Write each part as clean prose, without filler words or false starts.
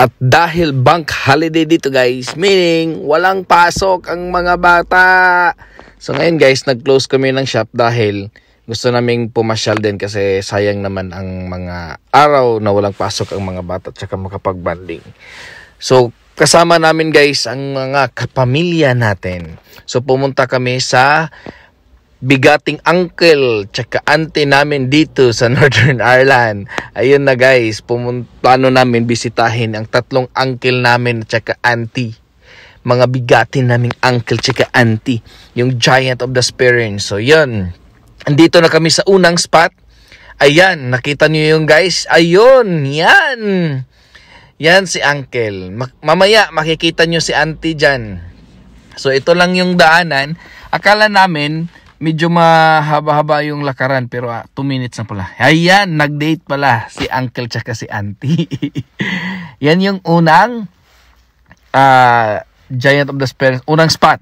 At dahil bank holiday dito guys, meaning walang pasok ang mga bata. So ngayon guys, nag-close kami ng shop dahil gusto naming pumasyal din kasi sayang naman ang mga araw na walang pasok ang mga bata at saka makapag-banding. So kasama namin guys ang mga kapamilya natin. So pumunta kami sa bigating uncle tsaka auntie namin dito sa Northern Ireland. Ayun na guys, plano namin bisitahin ang tatlong uncle namin tsaka auntie. Mga bigatin naming uncle tsaka auntie, yung giant of the experience. So yun, andito na kami sa unang spot. Ayan, nakita niyo yung guys. Ayun, yan. Yan si uncle. Mamaya makikita niyo si auntie dyan. So ito lang yung daanan. Akala namin medyo mahaba-haba yung lakaran pero 2 minutes na pala. Ayan, nag-date pala si uncle tsaka si auntie. Yan yung unang giant of the experience, unang spot.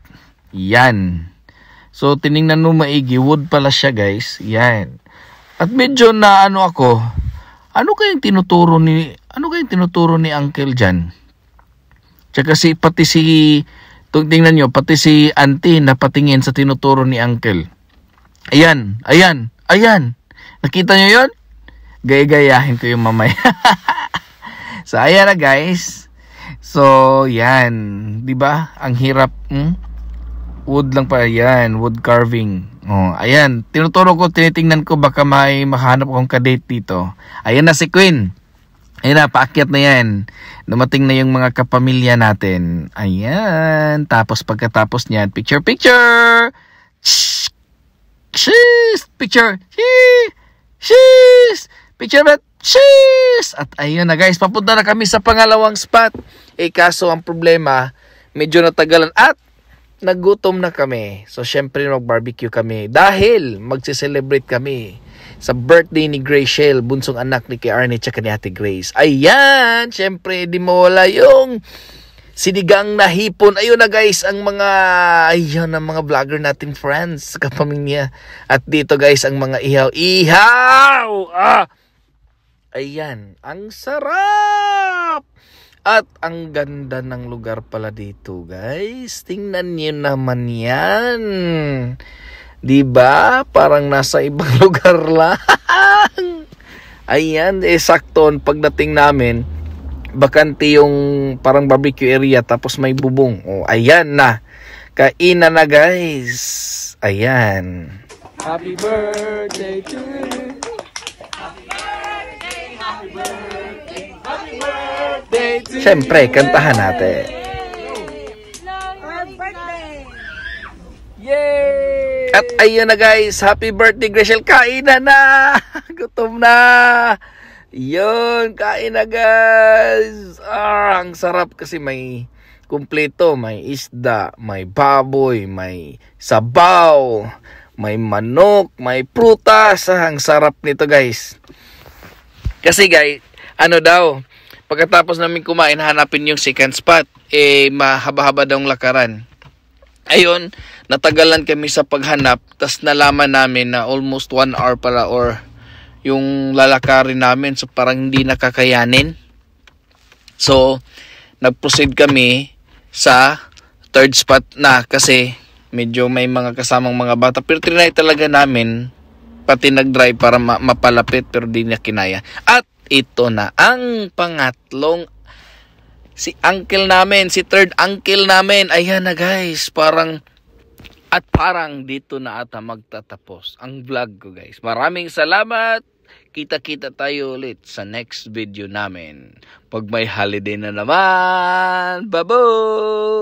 Yan. So tiningnan mo maigi, wood pala siya guys. Yan. At medyo na ako, ano kayang tinuturo ni uncle dyan? Tsaka pati si tingnan nyo, pati si auntie napatingin sa tinuturo ni uncle. Ayan, ayan, ayan. Nakita nyo yun? Gaya-gayahin ko yung mamaya. So, ayan na guys. So, yan. Diba? Ang hirap. Wood lang pa. Ayan, wood carving. Oh, ayan. Tinuturo ko, tinitingnan ko baka may makahanap akong kadate dito. Ayan na si Queen. Ayan na, paakyat na yan. Dumating na yung mga kapamilya natin. Ayan. Tapos pagkatapos niyan, picture, picture! Shhh! Shhh! Picture! Shhh! Picture ba? Shhh! At ayun na guys, papunta na kami sa pangalawang spot. Kaso ang problema, medyo natagalan at nagutom na kami. So syempre mag-barbecue kami dahil magse-celebrate kami sa birthday ni Graciel, bunsong anak ni kay Arnie tsaka ni Ate Grace. Ayan, syempre di mawala yung sinigang na hipon. Ayun na guys, ang mga vlogger nating friends, kapamilya. At dito guys, ang mga ihaw. Ayan, ang sarap. At ang ganda ng lugar pala dito guys. Tingnan niyo naman yan. Diba? Parang nasa ibang lugar lang. Ayan, sakto pagdating namin, bakante yung parang barbecue area tapos may bubong. Oh, ayan na. Kainan na guys. Ayan. Happy birthday to you. Happy birthday, happy birthday, happy birthday to you. Siyempre, kantahan natin. Yay! At ayun na guys, happy birthday Graciel, kain na! Gutom na! Yun, kain na guys! Ang sarap kasi may kumpleto, may isda, may baboy, may sabaw, may manok, may prutas. Ang sarap nito guys. Kasi guys, pagkatapos namin kumain, hanapin yung second spot. Mahaba-haba daw ang lakaran. Ayun, natagalan kami sa paghanap, tas nalaman namin na almost 1 hour pala or yung lalakarin namin, so parang hindi nakakayanin. So, nag-proceed kami sa third spot na kasi medyo may mga kasamang mga bata. Pero trinay talaga namin, pati nag-drive para mapalapit pero di niya kinaya. At ito na ang pangatlong si uncle namin, si third uncle namin. Ayan na guys, parang dito na ata magtatapos ang vlog ko guys. Maraming salamat. Kita-kita tayo ulit sa next video namin. Pag may holiday na naman. Bye-bye!